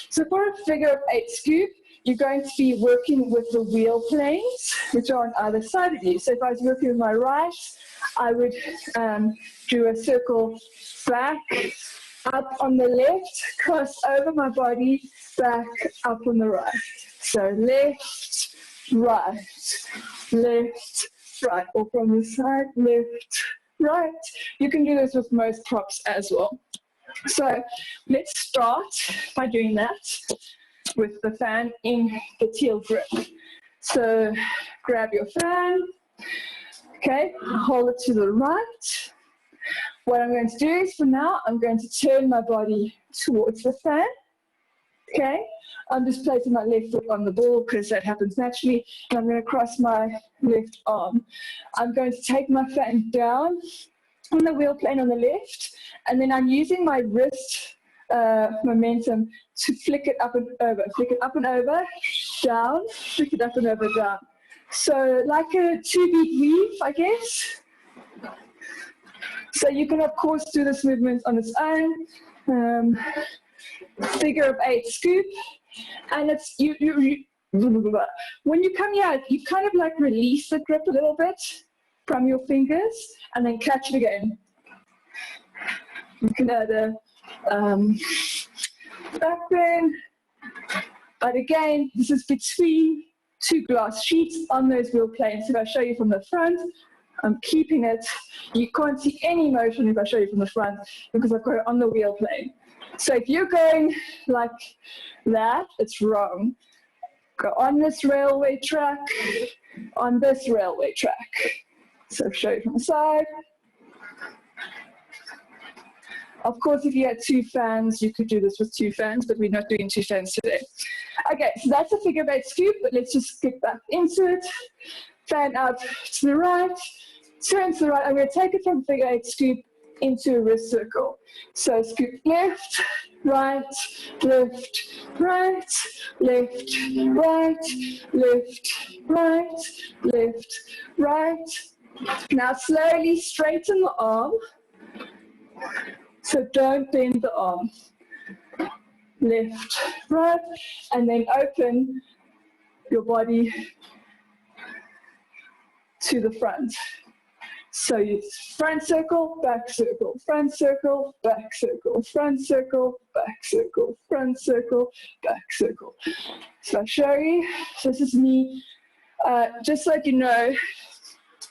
So for a figure of 8 scoop, you're going to be working with the wheel planes, which are on either side of you. So if I was working with my right, I would do a circle back, up on the left, cross over my body, back, up on the right. So left, right, or from the side, left, right. You can do this with most props as well. So let's start by doing that with the fan in the Teel grip. So grab your fan, okay, hold it to the right. What I'm going to do is for now, I'm going to turn my body towards the fan, okay. I'm just placing my left foot on the ball because that happens naturally, and I'm going to cross my left arm. I'm going to take my fan down on the wheel plane on the left, and then I'm using my wrist momentum to flick it up and over, down, flick it up and over, down. So like a 2-beat weave, I guess. So you can of course do this movement on its own. Figure of 8 scoop, and it's when you come here, you kind of like release the grip a little bit from your fingers, and then catch it again. You can add a back bend, but again, this is between 2 glass sheets on those wheel planes. If I show you from the front, I'm keeping it. You can't see any motion if I show you from the front because I've got it on the wheel plane. So if you're going like that, it's wrong. Go on this railway track, on this railway track. So I'll show you from the side. Of course, if you had 2 fans, you could do this with 2 fans, but we're not doing 2 fans today. Okay, so that's a figure of 8 scoop, but let's just get back into it. Fan out to the right, turn to the right. I'm going to take it from figure 8 scoop into a wrist circle. So scoop left, right, lift, right, lift, right, lift, right, lift, right. Now slowly straighten the arm, so don't bend the arm. Lift, right, and then open your body to the front. So you front circle, back circle, front circle, back circle, front circle, back circle, front circle, back circle. So I'll show you. So this is me. Just so you know,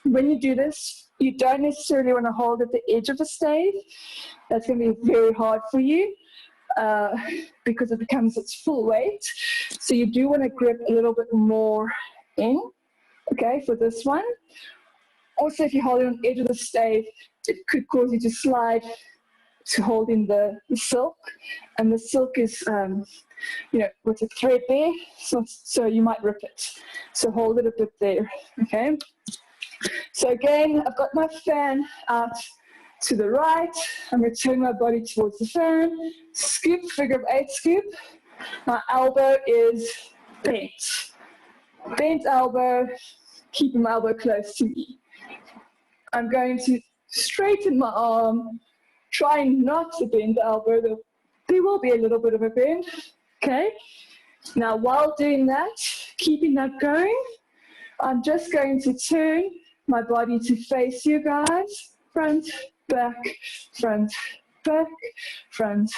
when you do this, you don't necessarily want to hold at the edge of the stave. That's going to be very hard for you because it becomes its full weight. So you do want to grip a little bit more in, okay, for this one. Also, if you hold it on the edge of the stave, it could cause you to slide to hold in the silk. And the silk is, with a thread there, so you might rip it. So hold it a bit there, okay? So again, I've got my fan out to the right. I'm going to turn my body towards the fan. Scoop, figure of 8 scoop. My elbow is bent. Bent elbow, keeping my elbow close to me. I'm going to straighten my arm, trying not to bend the elbow. There will be a little bit of a bend, okay? Now, while doing that, keeping that going, I'm just going to turn my body to face you guys. Front, back, front, back, front,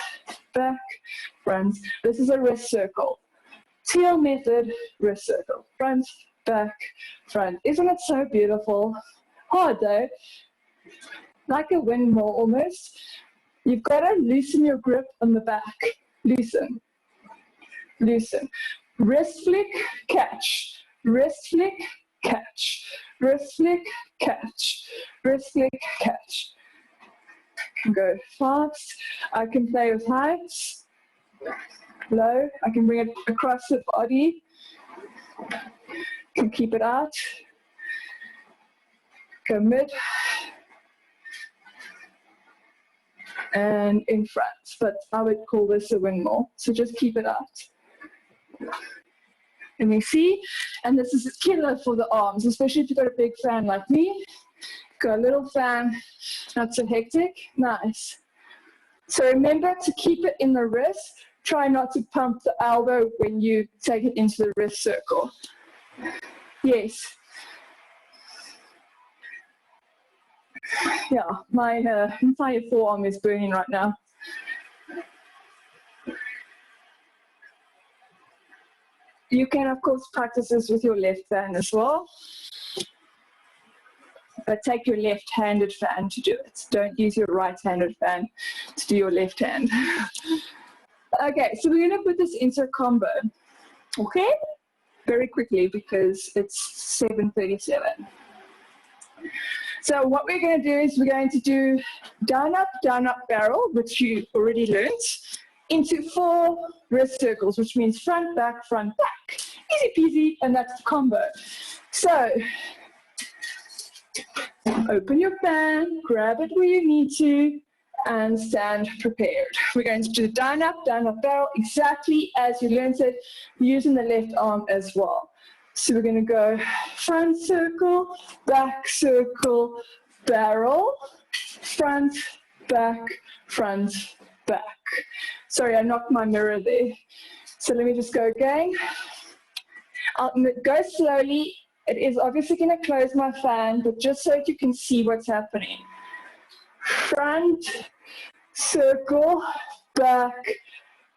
back, front. This is a wrist circle. Teel method, wrist circle. Front, back, front. Isn't it so beautiful? Hard though, like a windmill almost. You've got to loosen your grip on the back. Loosen, loosen. Wrist flick, catch. Wrist flick, catch. Wrist flick, catch. Wrist flick, catch. I can go fast. I can play with heights. Low. I can bring it across the body. Can keep it out. Go mid and in front, but I would call this a windmill. So just keep it out. And you see, and this is a killer for the arms, especially if you've got a big fan like me. Got a little fan, not so hectic, nice. So remember to keep it in the wrist. Try not to pump the elbow when you take it into the wrist circle. Yes. Yeah, my entire forearm is burning right now. You can, of course, practice this with your left fan as well. But take your left-handed fan to do it. Don't use your right-handed fan to do your left hand. Okay, so we're going to put this into a combo. Okay? Very quickly because it's 7:37. So what we're going to do is we're going to do down, up, barrel, which you already learned, into 4 wrist circles, which means front, back, easy peasy, and that's the combo. So open your fan, grab it where you need to, and stand prepared. We're going to do down, up, barrel, exactly as you learned it, using the left arm as well. So we're going to go front circle, back circle, barrel, front, back, back. Sorry, I knocked my mirror there. So let me just go again. I'll go slowly. It is obviously going to close my fan, but just so that you can see what's happening. Front, circle, back,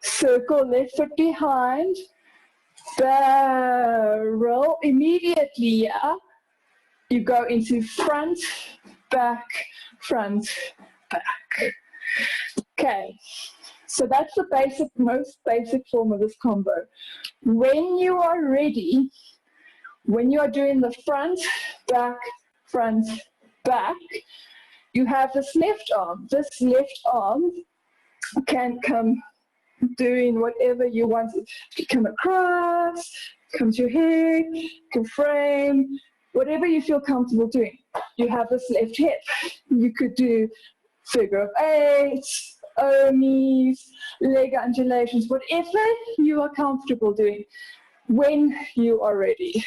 circle, left foot behind, barrel, immediately, yeah, you go into front, back, back. Okay, so that's the basic, most basic form of this combo. When you are ready, when you are doing the front, back, back, you have this left arm. This left arm can come doing whatever you want. It can come across, come to your head, can frame, whatever you feel comfortable doing. You have this left hip. You could do figure of 8, omis, leg undulations, whatever you are comfortable doing when you are ready.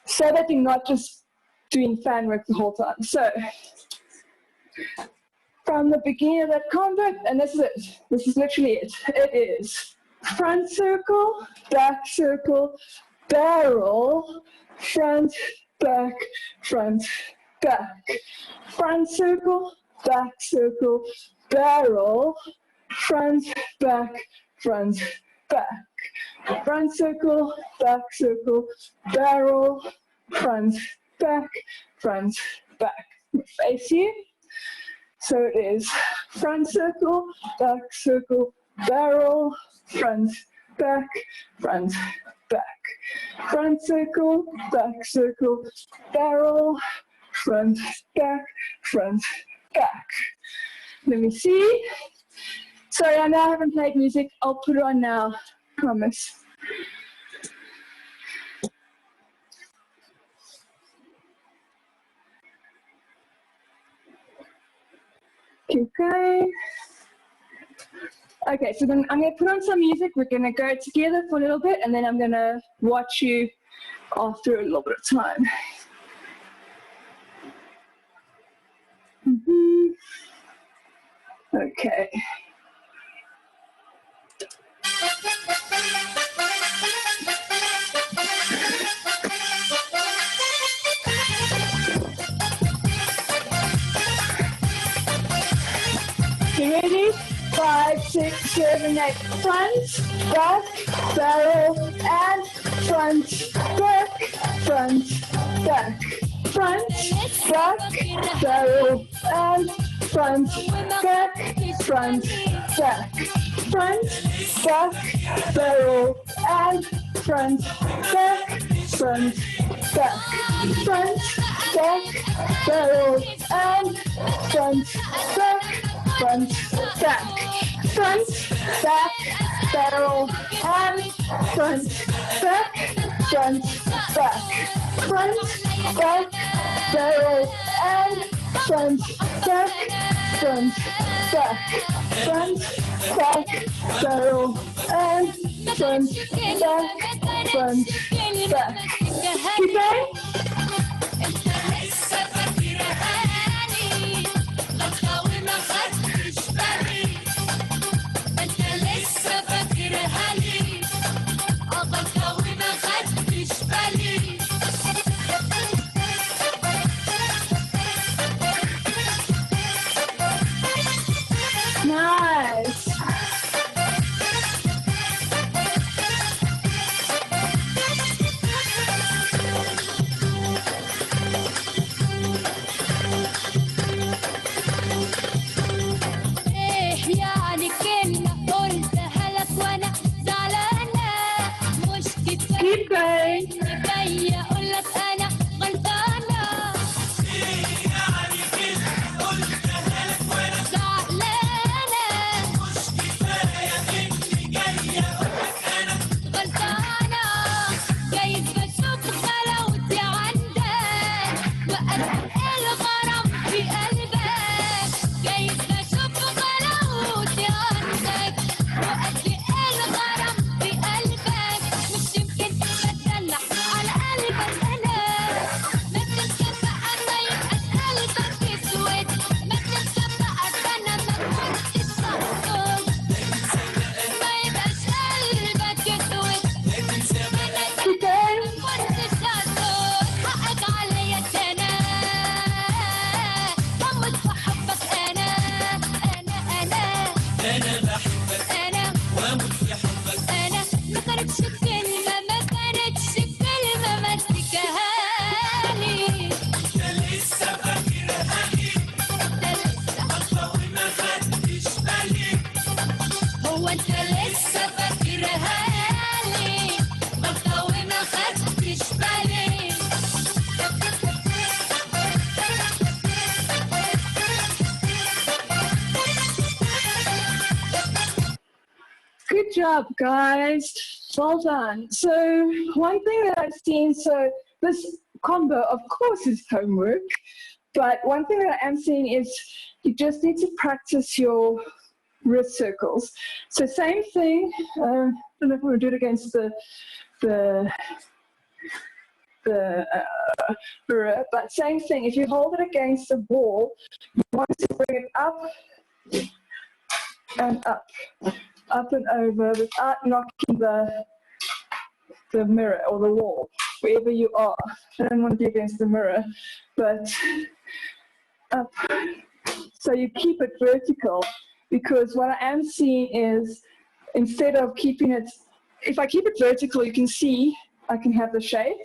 So that you're not just doing fan work the whole time. So, from the beginning of that combo, and this is it. This is literally it. It is front circle, barrel, front, back, back. Front circle, barrel, front, back, back. Front circle, barrel, front, back. Face you. So it is front circle, barrel, front, back. Front circle, barrel, front, back. Let me see. Sorry, I know I haven't played music. I'll put it on now, promise. Keep going. Okay, so then I'm going to put on some music. We're going to go together for a little bit, and then I'm going to watch you after a little bit of time. Okay. You ready? 5, 6, 7, 8. Front, back, barrel, and front, back, back. Front, back, barrel, and front, back, back. Front, back, barrel, and front, back, back. Front, back, barrel, and front, back, back. Front, back, barrel, and front, back, back. Front, back, barrel, and front, back, back. Front, back, barrel, and front, back. Keep going. Nice. Keep going. Good job, guys. Well done. So one thing that I've seen, so this combo, of course, is homework, but one thing that I am seeing is you just need to practice your wrist circles. So same thing. I don't know if we'll do it against the mirror, but same thing. If you hold it against the wall, you want to bring it up and up and over without knocking the mirror or the wall, wherever you are. I don't want to be against the mirror, but up. So you keep it vertical, because what I am seeing is, instead of keeping it, if I keep it vertical, you can see I can have the shape,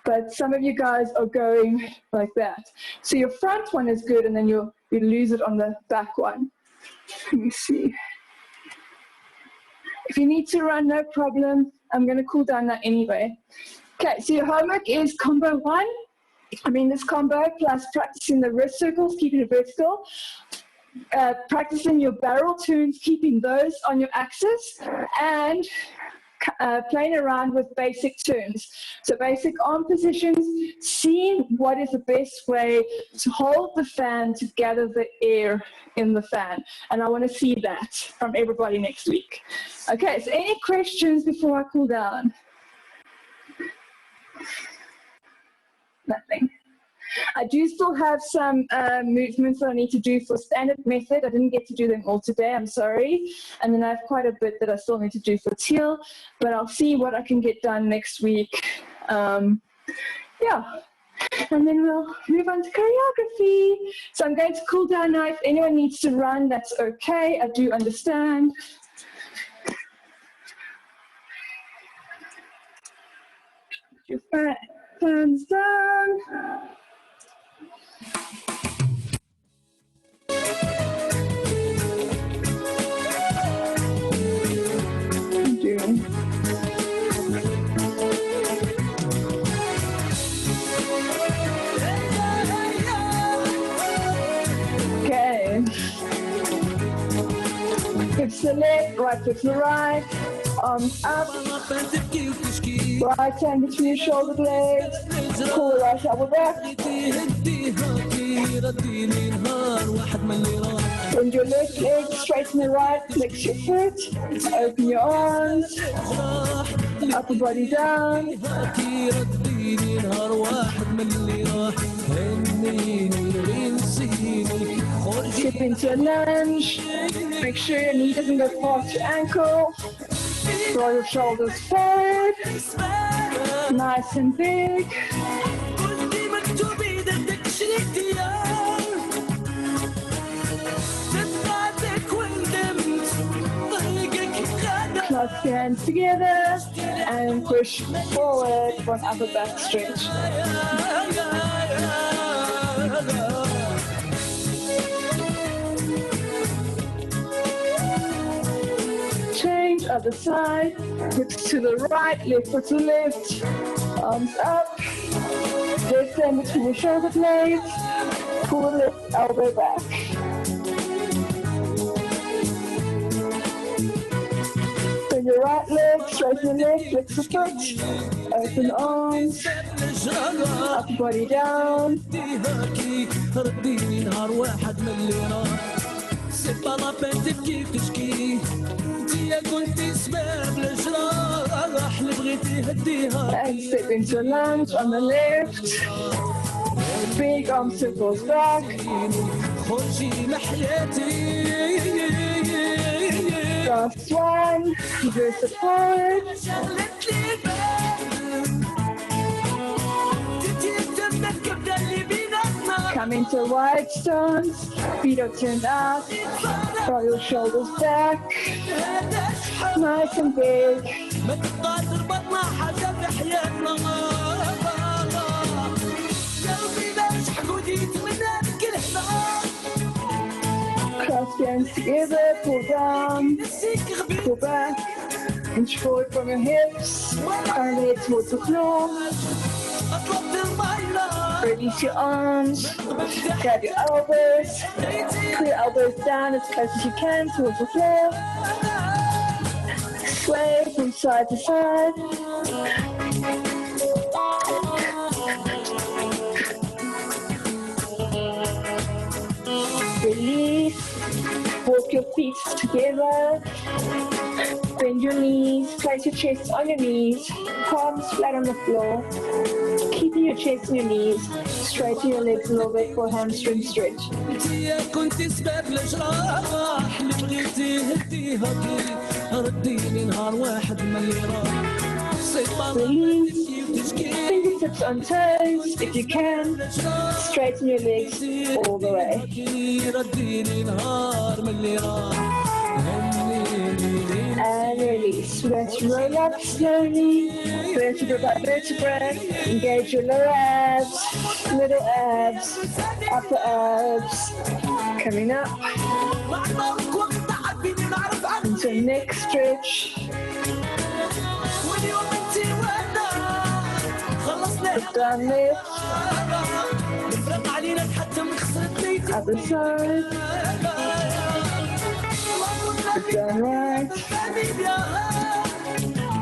but some of you guys are going like that. So your front one is good, and then you lose it on the back one. Let me see. If you need to run, no problem. I'm going to cool down that anyway. Okay, so your homework is combo 1. This combo plus practicing the wrist circles, keeping it vertical. Practicing your barrel turns, keeping those on your axis, and playing around with basic turns. So basic arm positions, seeing what is the best way to hold the fan to gather the air in the fan. And I want to see that from everybody next week. Okay, so any questions before I cool down? Nothing. I do still have some movements that I need to do for standard method. I didn't get to do them all today, I'm sorry. And then I have quite a bit that I still need to do for Teel, but I'll see what I can get done next week. Yeah, and then we'll move on to choreography. So I'm going to cool down now. If anyone needs to run, that's okay. I do understand. Your fans down. Okay. Hips to the left, right foot to the right, arms up, right hand between your shoulder blades, pull the right elbow back. Bend your left leg, straighten the right, flex your foot, open your arms, upper body down. Skip into a lunge. Make sure your knee doesn't go past your ankle. Draw your shoulders forward. Nice and big. Clasp your hands together and push forward for an upper back stretch. Change other side, hips to the right, left foot to the left, arms up, left hand between your shoulder blades, pull the left elbow back. Bend your right leg, straighten the left, flex the foot, open arms, upper body down. And step into lunge on the left. Big arm circles back. Last one. Reverse it forward. Come into a wide stance. Feet are turned out. Draw your shoulders back. Nice and big. Clasp your hands together, pull down, pull back, inch forward from your hips, and head towards the floor. Release your arms, grab your elbows, pull your elbows down as close as you can towards the floor. Sway from side to side. Release. Walk your feet feet together. Bend your knees, place your chest on your knees, palms flat on the floor. Keeping your chest and your knees, straighten your legs a little bit for hamstring stretch. Release, fingertips on toes, if you can, straighten your legs all the way. And release. We're going to roll up slowly, vertebra by vertebra. Engage your lower abs, middle abs, upper abs. Coming up. Into a neck stretch. Put down left. Other side. Put down right.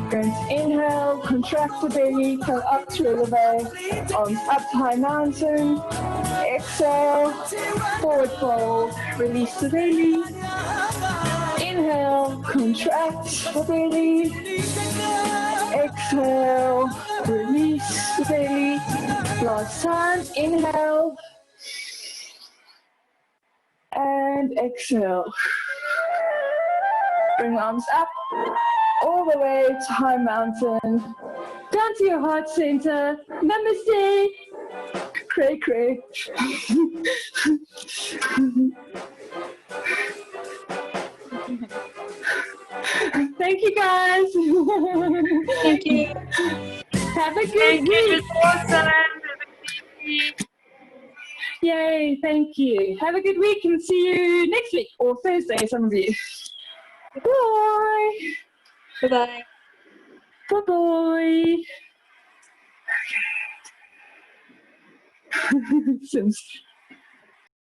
Going to inhale, contract the belly, come up to elevate, arms up to high mountain. Exhale, forward fold, release the belly. Inhale, contract the belly. Exhale, release the belly. Last time, inhale. And exhale. Bring arms up, all the way to high mountain. Down to your heart center. Namaste. Cray, cray. Thank you, guys. Thank you. Have a good Thank week. you. Awesome. Yay, thank you. Have a good week and see you next week or Thursday, some of you. Bye. Bye-bye. Bye-bye. Sims.